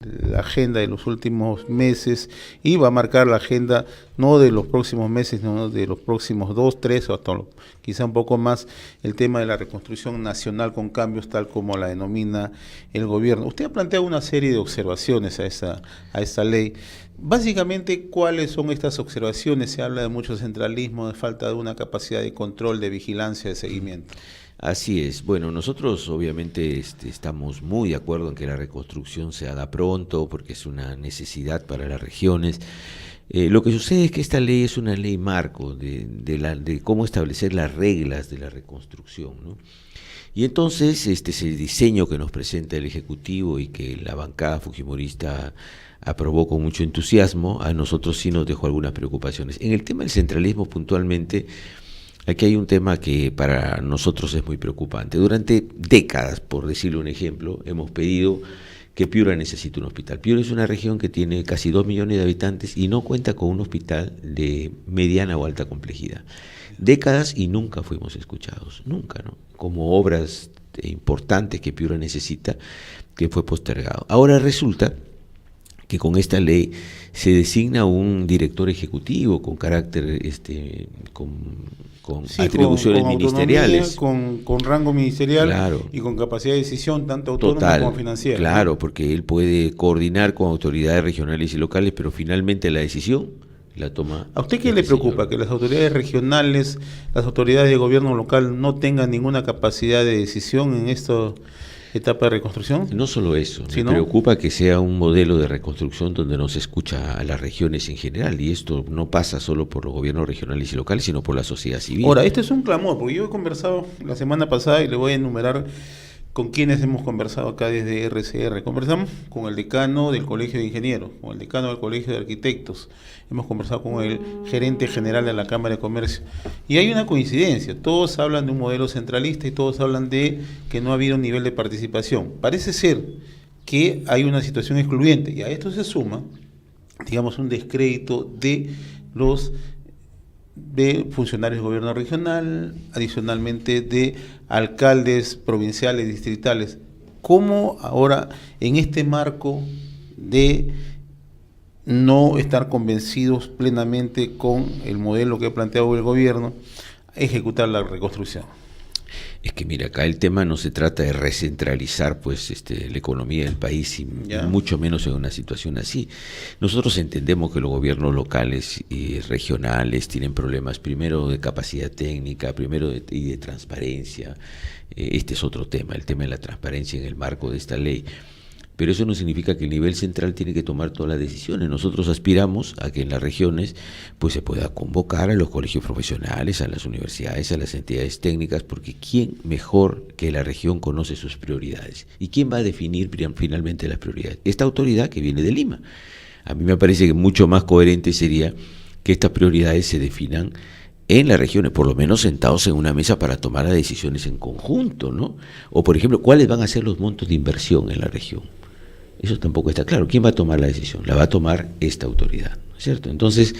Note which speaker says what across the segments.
Speaker 1: la agenda de los últimos meses y va a marcar la agenda no de los próximos meses, sino de los próximos 2, 3 o hasta quizá un poco más, el tema de la reconstrucción nacional con cambios tal como la denomina el gobierno. Usted ha planteado una serie de observaciones a esta ley. Básicamente, ¿cuáles son estas observaciones? Se habla de mucho centralismo, de falta de una capacidad de control, de vigilancia, de seguimiento.
Speaker 2: Así es. Bueno, nosotros obviamente estamos muy de acuerdo en que la reconstrucción se haga pronto porque es una necesidad para las regiones. Lo que sucede es que esta ley es una ley marco de cómo establecer las reglas de la reconstrucción, ¿no? Y entonces ese diseño que nos presenta el Ejecutivo y que la bancada fujimorista aprobó con mucho entusiasmo, a nosotros sí nos dejó algunas preocupaciones. En el tema del centralismo puntualmente, aquí hay un tema que para nosotros es muy preocupante. Durante décadas, por decirle un ejemplo, hemos pedido que Piura necesite un hospital. Piura es una región que tiene casi 2 millones de habitantes y no cuenta con un hospital de mediana o alta complejidad. Décadas y nunca fuimos escuchados, nunca, ¿no? Como obras importantes que Piura necesita, que fue postergado. Ahora resulta que con esta ley se designa un director ejecutivo con carácter, con atribuciones con ministeriales.
Speaker 1: Con rango ministerial,
Speaker 2: claro,
Speaker 1: y con capacidad de decisión tanto autónoma como financiera.
Speaker 2: Claro,
Speaker 1: ¿no?
Speaker 2: Porque él puede coordinar con autoridades regionales y locales, pero finalmente la decisión la toma.
Speaker 1: ¿A usted qué le preocupa? Señor. ¿Que las autoridades regionales, las autoridades de gobierno local no tengan ninguna capacidad de decisión en esta etapa de reconstrucción?
Speaker 2: No solo eso, me preocupa que sea un modelo de reconstrucción donde no se escucha a las regiones en general, y esto no pasa solo por los gobiernos regionales y locales, sino por la sociedad civil.
Speaker 1: Ahora, este es un clamor, porque yo he conversado la semana pasada y le voy a enumerar con quienes hemos conversado acá desde RCR. Conversamos con el decano del Colegio de Ingenieros, con el decano del Colegio de Arquitectos, hemos conversado con el gerente general de la Cámara de Comercio. Y hay una coincidencia, todos hablan de un modelo centralista y todos hablan de que no ha habido un nivel de participación. Parece ser que hay una situación excluyente y a esto se suma, digamos, un descrédito de funcionarios del gobierno regional, adicionalmente de alcaldes provinciales, distritales. ¿Cómo ahora, en este marco de no estar convencidos plenamente con el modelo que ha planteado el gobierno, ejecutar la reconstrucción?
Speaker 2: Es que mira, acá el tema no se trata de recentralizar la economía del país y mucho menos en una situación así. Nosotros entendemos que los gobiernos locales y regionales tienen problemas primero de capacidad técnica, y de transparencia. Este es otro tema, el tema de la transparencia en el marco de esta ley. Pero eso no significa que el nivel central tiene que tomar todas las decisiones. Nosotros aspiramos a que en las regiones pues se pueda convocar a los colegios profesionales, a las universidades, a las entidades técnicas, porque ¿quién mejor que la región conoce sus prioridades? ¿Y quién va a definir finalmente las prioridades? Esta autoridad que viene de Lima. A mí me parece que mucho más coherente sería que estas prioridades se definan en las regiones, por lo menos sentados en una mesa para tomar las decisiones en conjunto, ¿no? O, por ejemplo, ¿cuáles van a ser los montos de inversión en la región? Eso tampoco está claro. ¿Quién va a tomar la decisión? La va a tomar esta autoridad, ¿no es cierto? Entonces,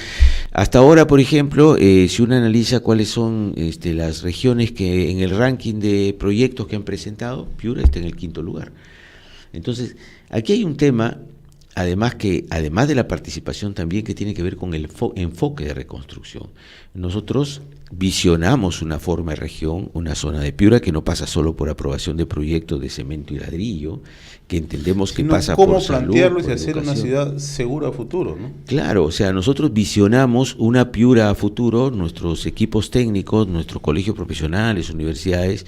Speaker 2: hasta ahora, por ejemplo, si uno analiza cuáles son las regiones que en el ranking de proyectos que han presentado, Piura está en el 5º lugar. Entonces, aquí hay un tema, además de la participación también, que tiene que ver con el enfoque de reconstrucción. Nosotros visionamos una forma de región, una zona de Piura que no pasa solo por aprobación de proyectos de cemento y ladrillo, que entendemos que pasa por salud,
Speaker 1: cómo plantearlo y
Speaker 2: hacer
Speaker 1: una ciudad segura a futuro, ¿no?
Speaker 2: Claro, o sea, nosotros visionamos una Piura a futuro, nuestros equipos técnicos, nuestros colegios profesionales, universidades,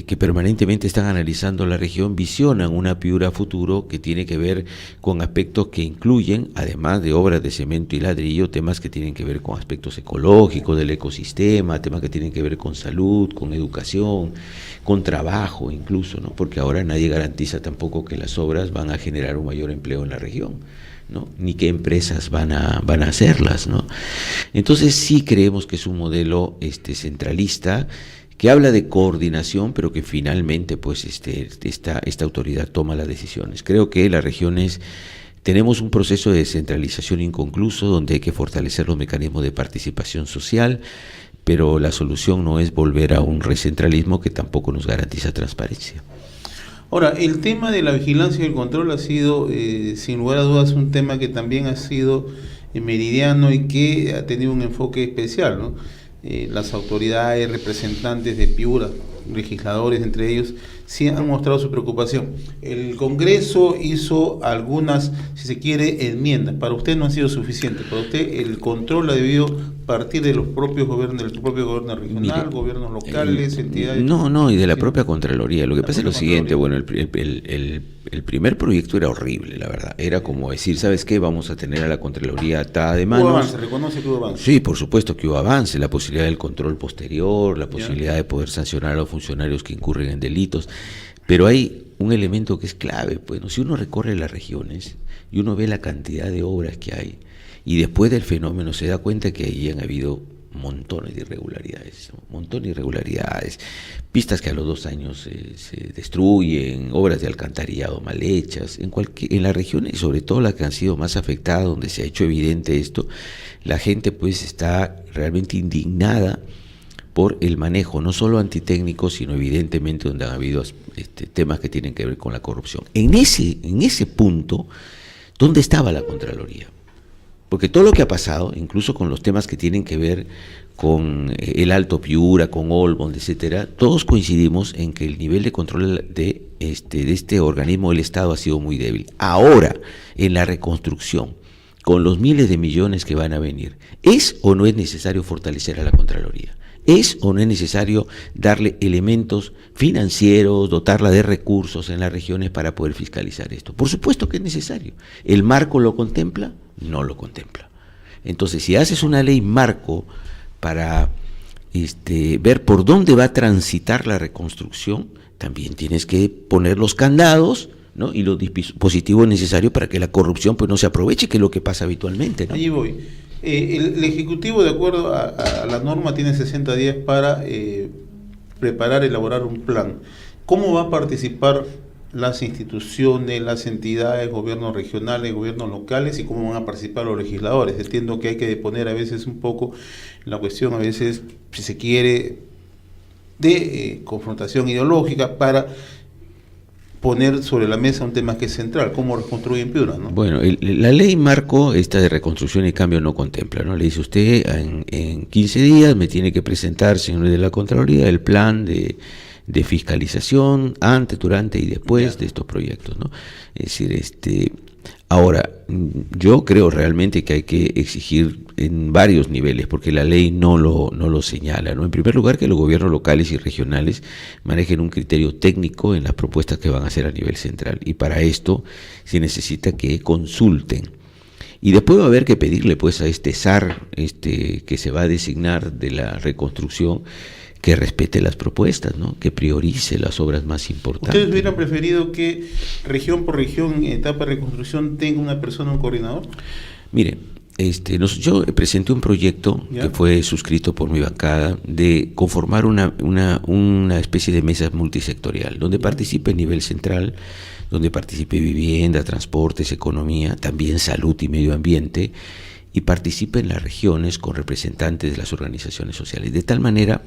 Speaker 2: que permanentemente están analizando la región, visionan una Piura futuro que tiene que ver con aspectos que incluyen, además de obras de cemento y ladrillo, temas que tienen que ver con aspectos ecológicos del ecosistema, temas que tienen que ver con salud, con educación, con trabajo incluso, ¿no? Porque ahora nadie garantiza tampoco que las obras van a generar un mayor empleo en la región, ¿no? Ni qué empresas van a hacerlas, ¿no? Entonces sí creemos que es un modelo centralista, que habla de coordinación, pero que finalmente pues esta autoridad toma las decisiones. Creo que las regiones tenemos un proceso de descentralización inconcluso donde hay que fortalecer los mecanismos de participación social, pero la solución no es volver a un recentralismo que tampoco nos garantiza transparencia.
Speaker 1: Ahora, el tema de la vigilancia y el control ha sido, sin lugar a dudas, un tema que también ha sido meridiano y que ha tenido un enfoque especial, ¿no? Las autoridades, representantes de Piura, legisladores entre ellos, sí han mostrado su preocupación. El Congreso hizo algunas, si se quiere, enmiendas. Para usted no han sido suficientes. Para usted el control ha debido partir de los propios gobiernos, del propio gobierno regional, mire, gobiernos locales, entidades.
Speaker 2: No, y de la propia Contraloría. Lo que pasa es lo siguiente, bueno, el primer proyecto era horrible, la verdad. Era como decir, ¿sabes qué? Vamos a tener a la Contraloría atada de manos.
Speaker 1: Hubo avance, reconoce que hubo avance.
Speaker 2: Sí, por supuesto que hubo avance, la posibilidad del control posterior, la posibilidad de poder sancionar a los funcionarios que incurren en delitos. Pero hay un elemento que es clave, pues, ¿no? Si uno recorre las regiones y uno ve la cantidad de obras que hay, y después del fenómeno se da cuenta que allí han habido montones de irregularidades, pistas que a los 2 años se destruyen, obras de alcantarillado mal hechas, en las regiones, y sobre todo las que han sido más afectadas, donde se ha hecho evidente esto, la gente pues está realmente indignada por el manejo, no solo antitécnico, sino evidentemente donde han habido temas que tienen que ver con la corrupción. En ese punto, ¿dónde estaba la Contraloría? Porque todo lo que ha pasado, incluso con los temas que tienen que ver con el Alto Piura, con Olmos, etcétera, todos coincidimos en que el nivel de control de este organismo del Estado ha sido muy débil. Ahora, en la reconstrucción, con los miles de millones que van a venir, ¿es o no es necesario fortalecer a la Contraloría? ¿Es o no es necesario darle elementos financieros, dotarla de recursos en las regiones para poder fiscalizar esto? Por supuesto que es necesario. ¿El marco lo contempla? No lo contempla. Entonces, si haces una ley marco para ver por dónde va a transitar la reconstrucción, también tienes que poner los candados, ¿no? Y los dispositivos necesarios para que la corrupción pues no se aproveche, que es lo que pasa habitualmente, ¿no?
Speaker 1: Allí voy. El Ejecutivo, de acuerdo a la norma, tiene 60 días para preparar, elaborar un plan. ¿Cómo va a participar las instituciones, las entidades, gobiernos regionales, gobiernos locales, y cómo van a participar los legisladores? Entiendo que hay que poner a veces un poco la cuestión, a veces, si se quiere, de confrontación ideológica para poner sobre la mesa un tema que es central, cómo reconstruyen Piura, ¿no?
Speaker 2: Bueno, la ley marco, esta de reconstrucción y cambio, no contempla, ¿no? Le dice usted, en 15 días me tiene que presentar, señores de la Contraloría, el plan de fiscalización antes, durante y después de estos proyectos, ¿no? Es decir, ahora, yo creo realmente que hay que exigir en varios niveles, porque la ley no lo señala, ¿no? En primer lugar, que los gobiernos locales y regionales manejen un criterio técnico en las propuestas que van a hacer a nivel central, y para esto se necesita que consulten. Y después va a haber que pedirle pues a este SAR que se va a designar de la reconstrucción, que respete las propuestas, ¿no? Que priorice las obras más importantes.
Speaker 1: ¿Ustedes hubieran preferido que región por región, en etapa de reconstrucción, tenga una persona, un coordinador?
Speaker 2: Mire, yo presenté un proyecto que fue suscrito por mi bancada de conformar una especie de mesa multisectorial, donde participe el nivel central, donde participe vivienda, transportes, economía, también salud y medio ambiente, y participe en las regiones con representantes de las organizaciones sociales, de tal manera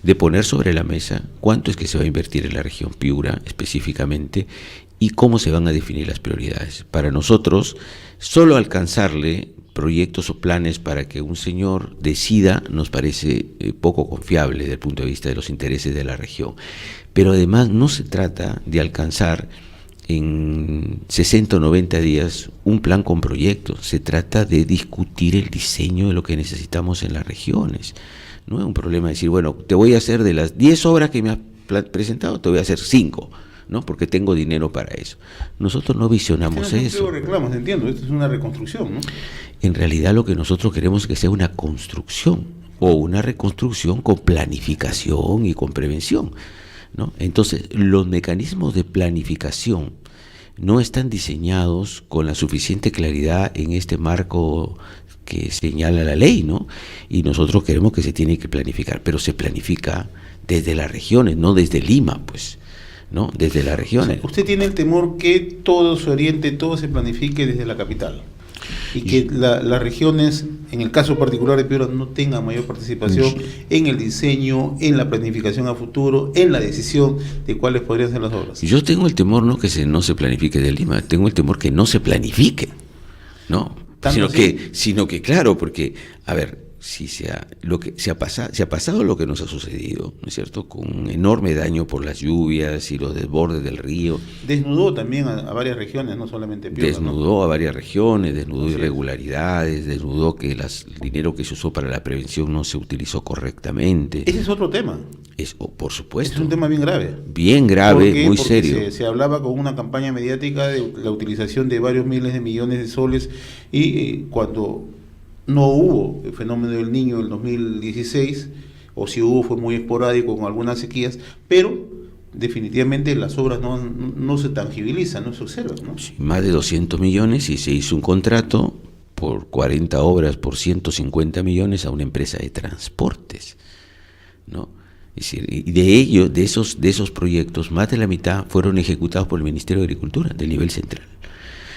Speaker 2: de poner sobre la mesa cuánto es que se va a invertir en la región Piura específicamente y cómo se van a definir las prioridades. Para nosotros, solo alcanzarle proyectos o planes para que un señor decida nos parece poco confiable desde el punto de vista de los intereses de la región. Pero además no se trata de alcanzar en 60 o 90 días un plan con proyectos, se trata de discutir el diseño de lo que necesitamos en las regiones. No es un problema decir, bueno, te voy a hacer de las 10 obras que me has presentado, te voy a hacer 5, ¿no? Porque tengo dinero para eso. Nosotros no visionamos eso.
Speaker 1: Reclamos, entiendo, esto es una reconstrucción, ¿no?
Speaker 2: En realidad lo que nosotros queremos es que sea una construcción, o una reconstrucción con planificación y con prevención, ¿no? Entonces, los mecanismos de planificación no están diseñados con la suficiente claridad en este marco que señala la ley, ¿no? Y nosotros queremos que se tiene que planificar, pero se planifica desde las regiones, no desde Lima, pues, ¿no? Desde las regiones.
Speaker 1: O sea, ¿usted tiene el temor que todo se oriente, todo se planifique desde la capital? y que las regiones, en el caso particular de Piura, no tengan mayor participación en el diseño, en la planificación a futuro, en la decisión de cuáles podrían ser las obras?
Speaker 2: Yo tengo el temor no que no se planifique de Lima, tengo el temor que no se planifique, ¿no? Sino que claro, porque, a ver, si se ha pasado lo que nos ha sucedido, ¿no es cierto?, con un enorme daño por las lluvias y los desbordes del río.
Speaker 1: Desnudó también a varias regiones, no solamente Piura.
Speaker 2: Desnudó a varias regiones, desnudó irregularidades, desnudó que el dinero que se usó para la prevención no se utilizó correctamente.
Speaker 1: Ese es otro tema.
Speaker 2: Por supuesto.
Speaker 1: Es un tema bien grave.
Speaker 2: Bien grave, muy serio.
Speaker 1: Se hablaba con una campaña mediática de la utilización de varios miles de millones de soles y cuando no hubo el fenómeno del Niño del 2016, o si hubo fue muy esporádico con algunas sequías, pero definitivamente las obras no se tangibilizan, no se observan, ¿no?
Speaker 2: Sí, más de 200 millones y se hizo un contrato por 40 obras por 150 millones a una empresa de transportes, ¿no? Es decir, y de esos proyectos, más de la mitad fueron ejecutados por el Ministerio de Agricultura, del nivel central.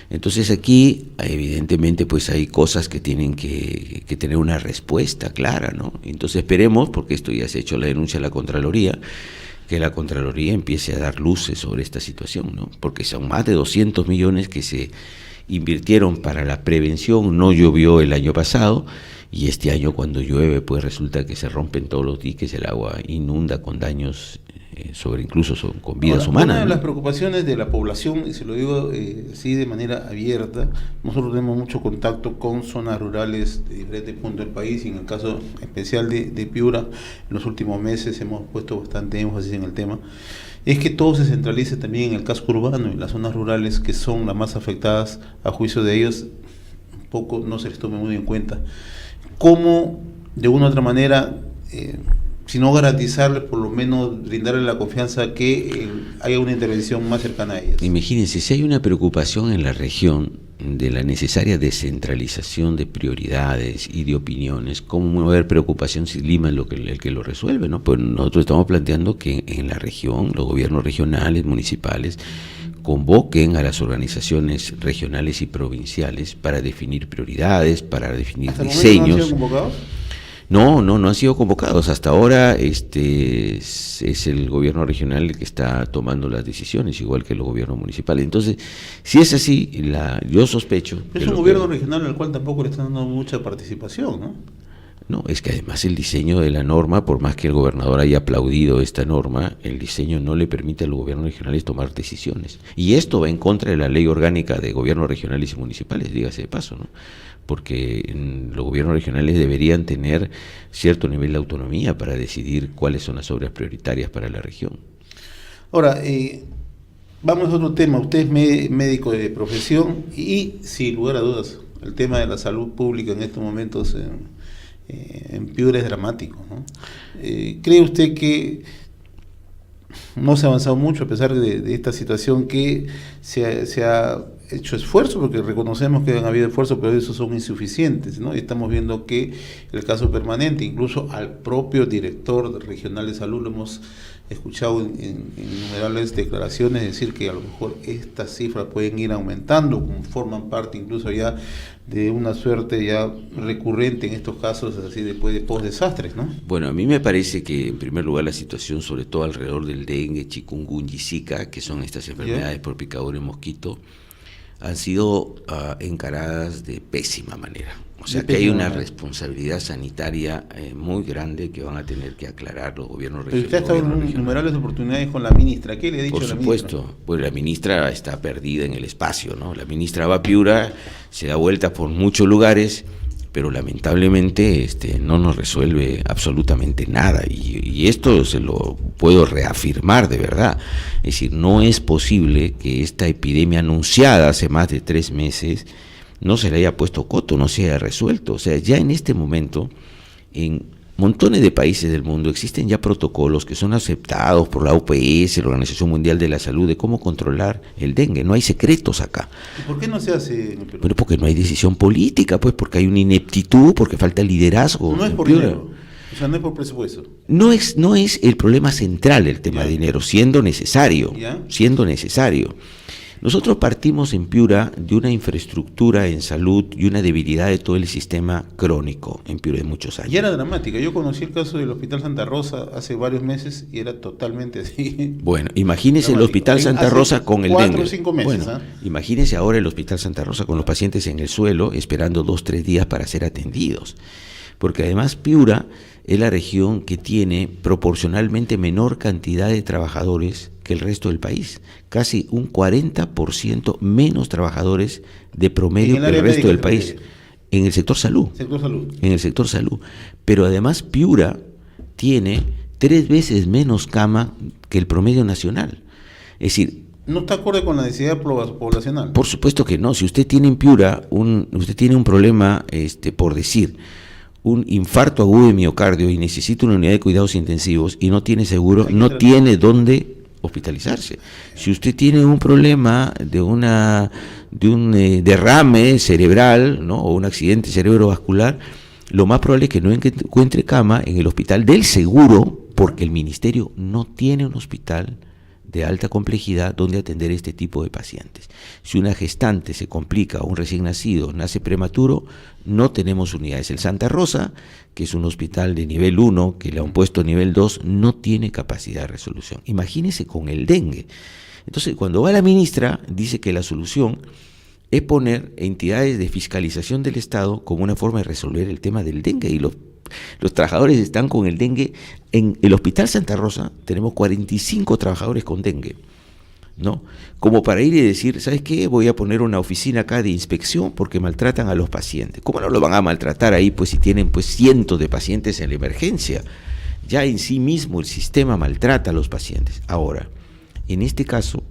Speaker 2: Entonces aquí, evidentemente, pues hay cosas que tienen que tener una respuesta clara, ¿no? Entonces esperemos, porque esto ya se ha hecho la denuncia a la Contraloría, que la Contraloría empiece a dar luces sobre esta situación, ¿no? Porque son más de 200 millones que se invirtieron para la prevención, no llovió el año pasado, y este año cuando llueve, pues resulta que se rompen todos los diques, el agua inunda con daños incluso con vidas humanas.
Speaker 1: Una de las preocupaciones de la población, y se lo digo sí de manera abierta, nosotros tenemos mucho contacto con zonas rurales de diferentes puntos del país, y en el caso especial de Piura, en los últimos meses hemos puesto bastante énfasis en el tema, es que todo se centralice también en el casco urbano y las zonas rurales, que son las más afectadas. A juicio de ellos, un poco no se les tome muy en cuenta. ¿Cómo, de una u otra manera, sino garantizarles, por lo menos brindarles la confianza que haya una intervención más cercana a ellas?
Speaker 2: Imagínense, si hay una preocupación en la región de la necesaria descentralización de prioridades y de opiniones, ¿cómo va a haber preocupación si Lima es el que lo resuelve, ¿no? Pues nosotros estamos planteando que en la región, los gobiernos regionales, municipales, convoquen a las organizaciones regionales y provinciales para definir prioridades, para definir diseños.
Speaker 1: ¿No han sido convocados?
Speaker 2: No han sido convocados. Hasta ahora es el gobierno regional el que está tomando las decisiones, igual que los gobiernos municipales. Entonces, si es así, yo sospecho...
Speaker 1: Es un gobierno regional al cual tampoco le están dando mucha participación, ¿no?
Speaker 2: No, es que además el diseño de la norma, por más que el gobernador haya aplaudido esta norma, el diseño no le permite a los gobiernos regionales tomar decisiones. Y esto va en contra de la ley orgánica de gobiernos regionales y municipales, dígase de paso, ¿no? Porque los gobiernos regionales deberían tener cierto nivel de autonomía para decidir cuáles son las obras prioritarias para la región.
Speaker 1: Ahora, vamos a otro tema. Usted es médico de profesión y, sin lugar a dudas, el tema de la salud pública en estos momentos en Piura es dramático, ¿no? ¿Cree usted que no se ha avanzado mucho a pesar de esta situación, que se ha hecho esfuerzo? Porque reconocemos que han habido esfuerzos, pero esos son insuficientes, ¿no? Y estamos viendo que el caso permanente, incluso al propio director regional de salud lo hemos escuchado en innumerables declaraciones decir que a lo mejor estas cifras pueden ir aumentando, forman parte incluso ya de una suerte ya recurrente en estos casos, así después de post-desastres, ¿no?
Speaker 2: Bueno, a mí me parece que en primer lugar la situación, sobre todo alrededor del dengue, chikungunya y zika, que son estas enfermedades por picadura de mosquito, han sido encaradas de pésima manera. O sea que hay una responsabilidad sanitaria muy grande que van a tener que aclarar los gobiernos regionales.
Speaker 1: Pero usted ha estado en innumerables oportunidades con la ministra. ¿Qué le ha dicho la ministra?
Speaker 2: Por supuesto, pues la ministra está perdida en el espacio, ¿no? La ministra va a Piura, se da vueltas por muchos lugares, pero lamentablemente no nos resuelve absolutamente nada. Y esto se lo puedo reafirmar de verdad. Es decir, no es posible que esta epidemia anunciada hace más de 3 meses no se le haya puesto coto, no se haya resuelto. O sea, ya en este momento, en montones de países del mundo existen ya protocolos que son aceptados por la OPS, la Organización Mundial de la Salud, de cómo controlar el dengue. No hay secretos acá.
Speaker 1: ¿Y por qué no se hace en el Perú?
Speaker 2: Bueno, porque no hay decisión política, pues, porque hay una ineptitud, porque falta liderazgo.
Speaker 1: No es por dinero, o sea, no es por presupuesto.
Speaker 2: No es el problema central el tema de dinero, siendo necesario. Nosotros partimos en Piura de una infraestructura en salud y una debilidad de todo el sistema crónico en Piura de muchos años.
Speaker 1: Y era dramática. Yo conocí el caso del Hospital Santa Rosa hace varios meses y era totalmente así.
Speaker 2: Bueno, imagínese el Hospital Santa Rosa con el
Speaker 1: 4
Speaker 2: dengue.
Speaker 1: o 5 meses.
Speaker 2: Bueno, imagínese ahora el Hospital Santa Rosa con los pacientes en el suelo esperando 2-3 días para ser atendidos. Porque además Piura es la región que tiene proporcionalmente menor cantidad de trabajadores que el resto del país. Casi un 40% menos trabajadores de promedio que el resto del país. En el sector salud. En el sector salud. Pero además Piura tiene 3 veces menos cama que el promedio nacional. Es decir,
Speaker 1: ¿no está acorde con la densidad poblacional?
Speaker 2: Por supuesto que no. Si usted tiene en Piura, usted tiene un problema, por decir, un infarto agudo de miocardio y necesita una unidad de cuidados intensivos y no tiene seguro, no tiene dónde hospitalizarse. Si usted tiene un problema de un derrame cerebral, ¿no? O un accidente cerebrovascular, lo más probable es que no encuentre cama en el hospital del seguro, porque el ministerio no tiene un hospital de alta complejidad donde atender este tipo de pacientes. Si una gestante se complica o un recién nacido nace prematuro, no tenemos unidades. El Santa Rosa, que es un hospital de nivel 1, que le han puesto nivel 2, no tiene capacidad de resolución. Imagínese con el dengue. Entonces, cuando va la ministra, dice que la solución es poner entidades de fiscalización del Estado como una forma de resolver el tema del dengue, y los trabajadores están con el dengue. En el Hospital Santa Rosa tenemos 45 trabajadores con dengue, ¿no? Como para ir y decir, ¿sabes qué? Voy a poner una oficina acá de inspección porque maltratan a los pacientes. ¿Cómo no lo van a maltratar ahí, pues, si tienen pues cientos de pacientes en la emergencia? Ya en sí mismo el sistema maltrata a los pacientes. Ahora, en este caso,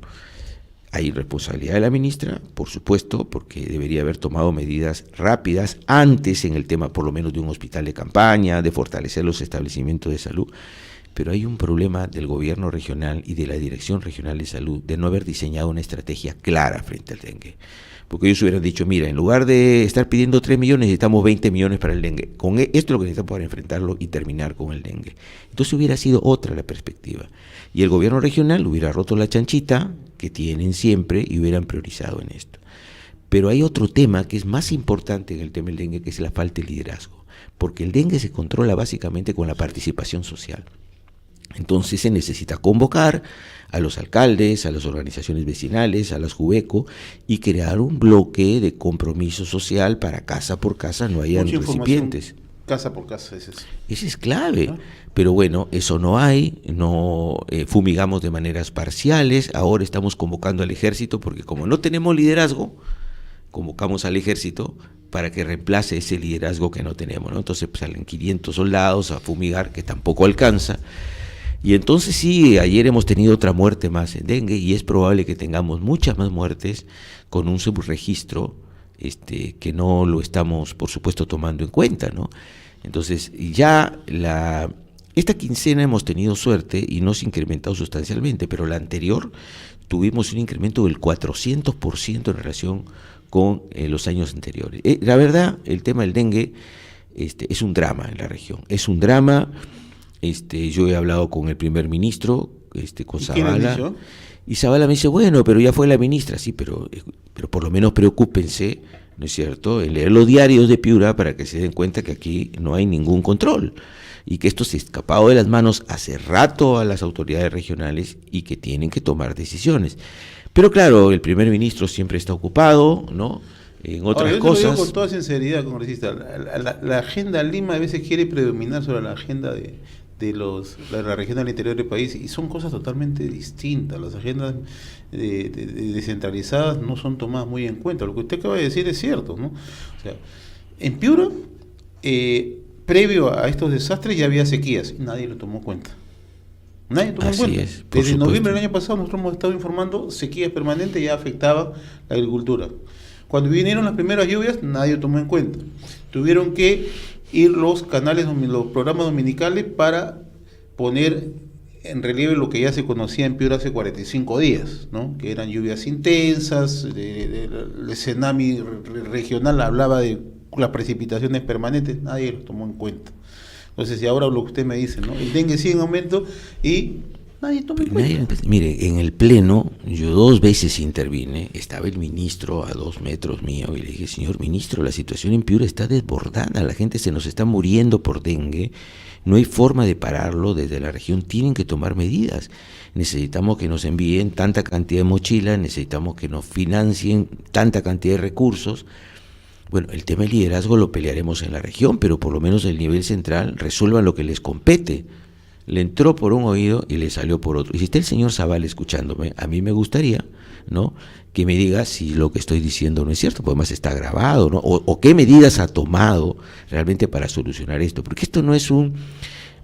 Speaker 2: hay responsabilidad de la ministra, por supuesto, porque debería haber tomado medidas rápidas antes en el tema, por lo menos, de un hospital de campaña, de fortalecer los establecimientos de salud. Pero hay un problema del gobierno regional y de la Dirección Regional de Salud de no haber diseñado una estrategia clara frente al dengue. Porque ellos hubieran dicho, mira, en lugar de estar pidiendo 3 millones, necesitamos 20 millones para el dengue. Esto es lo que necesitamos para enfrentarlo y terminar con el dengue. Entonces hubiera sido otra la perspectiva. Y el gobierno regional hubiera roto la chanchita que tienen siempre y hubieran priorizado en esto. Pero hay otro tema que es más importante en el tema del dengue, que es la falta de liderazgo. Porque el dengue se controla básicamente con la participación social. Entonces se necesita convocar a los alcaldes, a las organizaciones vecinales, a las Juveco, y crear un bloque de compromiso social para casa por casa no hayan recipientes.
Speaker 1: Casa por casa, ese
Speaker 2: es clave. Pero bueno, eso no hay, fumigamos de maneras parciales. Ahora estamos convocando al ejército porque como no tenemos liderazgo, convocamos al ejército para que reemplace ese liderazgo que no tenemos, ¿no? Entonces pues, salen 500 soldados a fumigar, que tampoco alcanza. Y entonces sí, ayer hemos tenido otra muerte más en dengue y es probable que tengamos muchas más muertes con un subregistro que no lo estamos, por supuesto, tomando en cuenta, ¿no? Entonces ya esta quincena hemos tenido suerte y no se ha incrementado sustancialmente, pero la anterior tuvimos un incremento del 400% en relación con los años anteriores. La verdad, el tema del dengue es un drama en la región, es un drama. Yo he hablado con el primer ministro, con Zavala, y Zavala me dice, bueno, pero ya fue la ministra, sí, pero por lo menos preocúpense, ¿no es cierto?, en leer los diarios de Piura para que se den cuenta que aquí no hay ningún control y que esto se ha escapado de las manos hace rato a las autoridades regionales y que tienen que tomar decisiones. Pero claro, el primer ministro siempre está ocupado, ¿no?, en otras cosas. Yo lo digo
Speaker 1: con toda sinceridad, congresista, la agenda Lima a veces quiere predominar sobre la agenda de la región del interior del país, y son cosas totalmente distintas. Las agendas descentralizadas no son tomadas muy en cuenta. Lo que usted acaba de decir es cierto, ¿no? O sea, en Piura, previo a estos desastres ya había sequías y nadie lo tomó cuenta. Nadie tomó en cuenta. Desde noviembre del año pasado nosotros hemos estado informando sequías permanentes ya afectaban la agricultura. Cuando vinieron las primeras lluvias, nadie tomó en cuenta. Tuvieron que ir los canales, los programas dominicales para poner en relieve lo que ya se conocía en Piura hace 45 días, ¿no? Que eran lluvias intensas, el Senami regional hablaba de las precipitaciones permanentes, nadie lo tomó en cuenta. Entonces, y ahora lo que usted me dice, ¿no? El dengue sigue en aumento y nadie toma en cuenta.
Speaker 2: Mire, en el pleno, yo 2 veces intervine, estaba el ministro a 2 metros mío y le dije, señor ministro, la situación en Piura está desbordada, la gente se nos está muriendo por dengue, no hay forma de pararlo desde la región, tienen que tomar medidas. Necesitamos que nos envíen tanta cantidad de mochilas, necesitamos que nos financien tanta cantidad de recursos. Bueno, el tema del liderazgo lo pelearemos en la región, pero por lo menos el nivel central resuelvan lo que les compete. Le entró por un oído y le salió por otro. Y si está el señor Zaval escuchándome, a mí me gustaría, ¿no?, que me diga si lo que estoy diciendo no es cierto, porque además está grabado, ¿no? O qué medidas ha tomado realmente para solucionar esto. Porque esto no es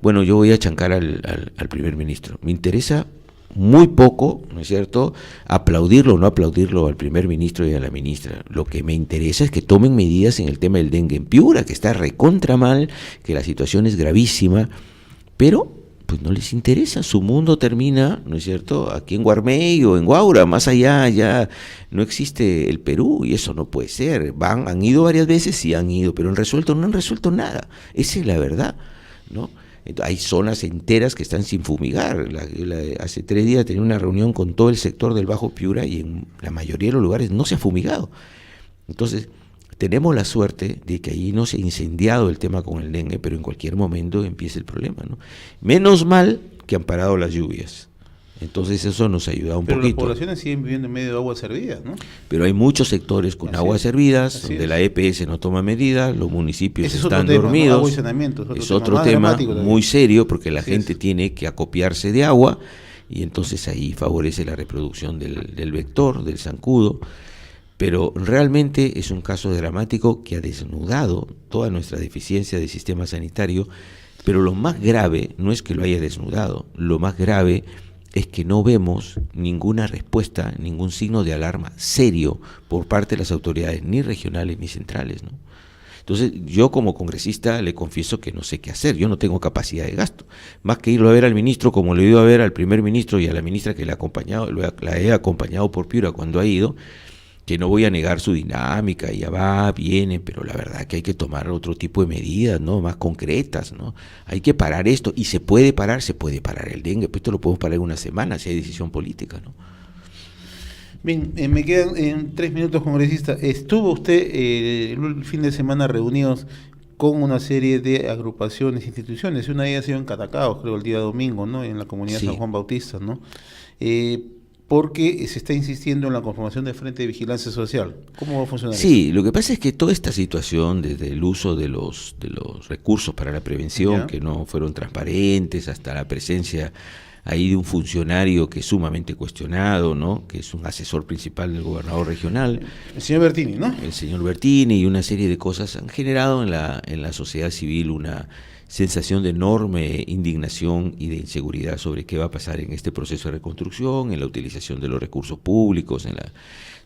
Speaker 2: bueno, yo voy a chancar al primer ministro. Me interesa muy poco, ¿no es cierto?, aplaudirlo o no aplaudirlo al primer ministro y a la ministra. Lo que me interesa es que tomen medidas en el tema del dengue en Piura, que está recontra mal, que la situación es gravísima, pero pues no les interesa, su mundo termina, ¿no es cierto?, aquí en Guarmey o en Guaura, más allá ya no existe el Perú y eso no puede ser. Han ido varias veces, sí han ido, pero no han resuelto nada, esa es la verdad, ¿no? Hay zonas enteras que están sin fumigar. Hace 3 días tenía una reunión con todo el sector del Bajo Piura y en la mayoría de los lugares no se ha fumigado. Entonces, tenemos la suerte de que allí no se ha incendiado el tema con el dengue, pero en cualquier momento empieza el problema, ¿no? Menos mal que han parado las lluvias. Entonces eso nos ayuda un poquito.
Speaker 1: Pero las poblaciones siguen viviendo en medio de agua servida, ¿no?
Speaker 2: Pero hay muchos sectores con aguas servidas, donde la EPS no toma medidas, los municipios están dormidos. Agua y saneamiento, es otro tema muy serio, porque la gente tiene que acopiarse de agua, y entonces ahí favorece la reproducción del vector, del zancudo. Pero realmente es un caso dramático que ha desnudado toda nuestra deficiencia de sistema sanitario, pero lo más grave no es que lo haya desnudado, lo más grave es que no vemos ninguna respuesta, ningún signo de alarma serio por parte de las autoridades, ni regionales ni centrales, ¿no? Entonces, yo como congresista le confieso que no sé qué hacer, yo no tengo capacidad de gasto. Más que irlo a ver al ministro, como le he ido a ver al primer ministro y a la ministra que la he acompañado por Piura cuando ha ido, que no voy a negar su dinámica, ya va, viene, pero la verdad que hay que tomar otro tipo de medidas, ¿no?, más concretas, ¿no? Hay que parar esto, y se puede parar el dengue, pues esto lo podemos parar en una semana si hay decisión política, ¿no?
Speaker 1: Bien, me quedan en 3 minutos, congresista. Estuvo usted el fin de semana reunidos con una serie de agrupaciones, instituciones, una de ellas ha sido en Catacaos, creo, el día domingo, ¿no?, en la comunidad San Juan Bautista, ¿no? Porque se está insistiendo en la conformación del Frente de Vigilancia Social. ¿Cómo va a funcionar eso?
Speaker 2: Sí, lo que pasa es que toda esta situación, desde el uso de los recursos para la prevención, que no fueron transparentes, hasta la presencia ahí de un funcionario que es sumamente cuestionado, ¿no?, que es un asesor principal del gobernador regional.
Speaker 1: El señor Bertini, ¿no?
Speaker 2: El señor Bertini, y una serie de cosas han generado en la sociedad civil una sensación de enorme indignación y de inseguridad sobre qué va a pasar en este proceso de reconstrucción, en la utilización de los recursos públicos,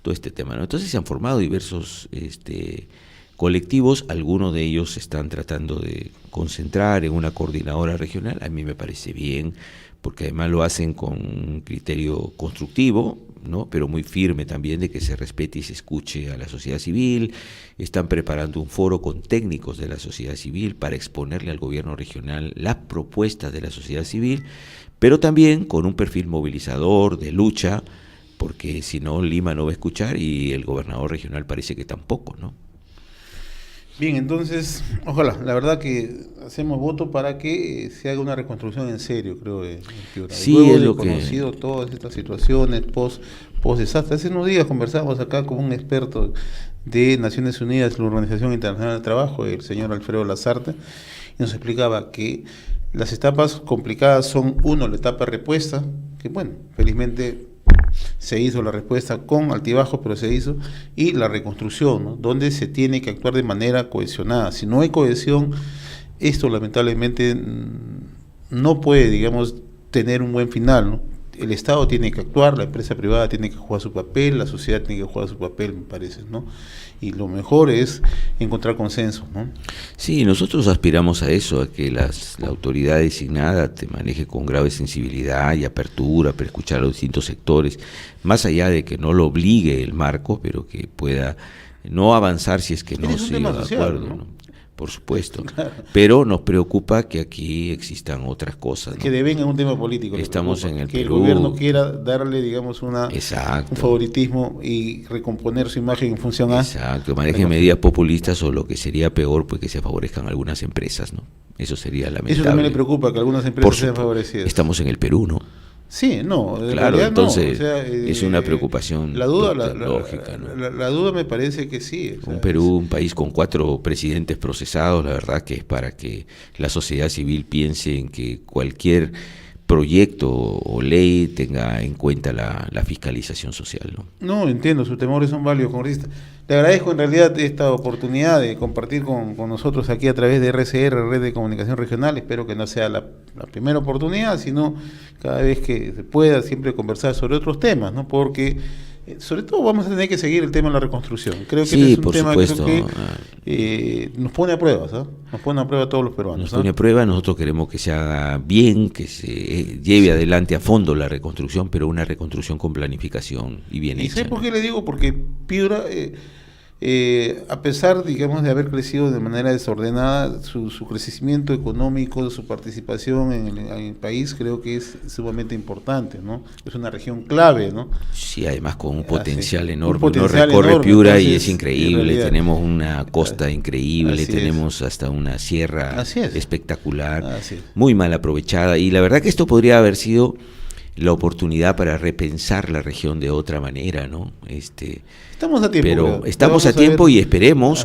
Speaker 2: todo este tema, ¿no? Entonces se han formado diversos colectivos, algunos de ellos se están tratando de concentrar en una coordinadora regional. A mí me parece bien, porque además lo hacen con un criterio constructivo, ¿no?, pero muy firme también, de que se respete y se escuche a la sociedad civil. Están preparando un foro con técnicos de la sociedad civil para exponerle al gobierno regional las propuestas de la sociedad civil, pero también con un perfil movilizador, de lucha, porque si no, Lima no va a escuchar y el gobernador regional parece que tampoco, ¿no?
Speaker 1: Bien, entonces, ojalá, la verdad que hacemos voto para que se haga una reconstrucción en serio, creo, de Piura.
Speaker 2: Sí,
Speaker 1: luego
Speaker 2: es
Speaker 1: de
Speaker 2: lo
Speaker 1: conocido todas estas situaciones post desastre. Hace unos días conversábamos acá con un experto de Naciones Unidas, la Organización Internacional del Trabajo, el señor Alfredo Lazarte, y nos explicaba que las etapas complicadas son, uno, la etapa de respuesta, que bueno, felizmente se hizo la respuesta con altibajos, pero se hizo, y la reconstrucción, ¿no?, donde se tiene que actuar de manera cohesionada. Si no hay cohesión, esto lamentablemente no puede, digamos, tener un buen final, ¿no? El Estado tiene que actuar, la empresa privada tiene que jugar su papel, la sociedad tiene que jugar su papel, me parece, ¿no? Y lo mejor es encontrar consenso, ¿no?
Speaker 2: Sí, nosotros aspiramos a eso, a que la autoridad designada te maneje con grave sensibilidad y apertura para escuchar a los distintos sectores, más allá de que no lo obligue el marco, pero que pueda no avanzar si es que no se llega de acuerdo, ¿no? por supuesto, pero nos preocupa que aquí existan otras cosas, ¿no?
Speaker 1: Que devenga un tema político.
Speaker 2: Estamos en el
Speaker 1: que
Speaker 2: Perú.
Speaker 1: El gobierno quiera darle, digamos, un
Speaker 2: Exacto.
Speaker 1: favoritismo y recomponer su imagen en función a...
Speaker 2: Exacto, manejen medidas populistas o lo que sería peor, pues que se favorezcan algunas empresas, ¿no? Eso sería lamentable.
Speaker 1: Eso también le preocupa, que algunas empresas sean favorecidas.
Speaker 2: Estamos en el Perú, ¿no?
Speaker 1: Sí, no.
Speaker 2: Claro, entonces
Speaker 1: no. O sea,
Speaker 2: es una preocupación lógica, ¿no?
Speaker 1: La duda me parece que sí.
Speaker 2: Un Perú, un país con 4 presidentes procesados, la verdad que es para que la sociedad civil piense en que cualquier proyecto o ley tenga en cuenta la fiscalización social, ¿no?
Speaker 1: No, entiendo, sus temores son válidos, congresista. Le agradezco en realidad esta oportunidad de compartir con nosotros aquí a través de RCR, Red de Comunicación Regional. Espero que no sea la primera oportunidad, sino cada vez que se pueda siempre conversar sobre otros temas, ¿no? Porque sobre todo vamos a tener que seguir el tema de la reconstrucción. Creo que
Speaker 2: sí,
Speaker 1: es un tema
Speaker 2: supuesto.
Speaker 1: que nos pone a prueba, ¿sabes? Nos pone a prueba a todos los peruanos.
Speaker 2: Nos pone a prueba, nosotros queremos que se haga bien, que se lleve adelante a fondo la reconstrucción, pero una reconstrucción con planificación y bien hecha.
Speaker 1: ¿Y sé por qué le digo? Porque Piura, a pesar, digamos, de haber crecido de manera desordenada, su crecimiento económico, su participación en el país, creo que es sumamente importante, ¿no? Es una región clave, ¿no?
Speaker 2: Sí, además con un potencial enorme.
Speaker 1: Un potencial
Speaker 2: Uno recorre
Speaker 1: enorme,
Speaker 2: Piura
Speaker 1: entonces,
Speaker 2: y es increíble. Tenemos una costa increíble, tenemos hasta una sierra espectacular, muy mal aprovechada. Y la verdad que esto podría haber sido la oportunidad para repensar la región de otra manera, ¿no?
Speaker 1: Estamos a tiempo.
Speaker 2: Pero estamos a tiempo y esperemos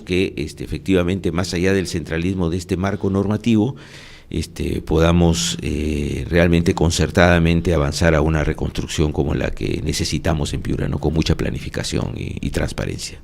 Speaker 2: que efectivamente, más allá del centralismo de este marco normativo, podamos realmente concertadamente avanzar a una reconstrucción como la que necesitamos en Piura, ¿no? Con mucha planificación y transparencia.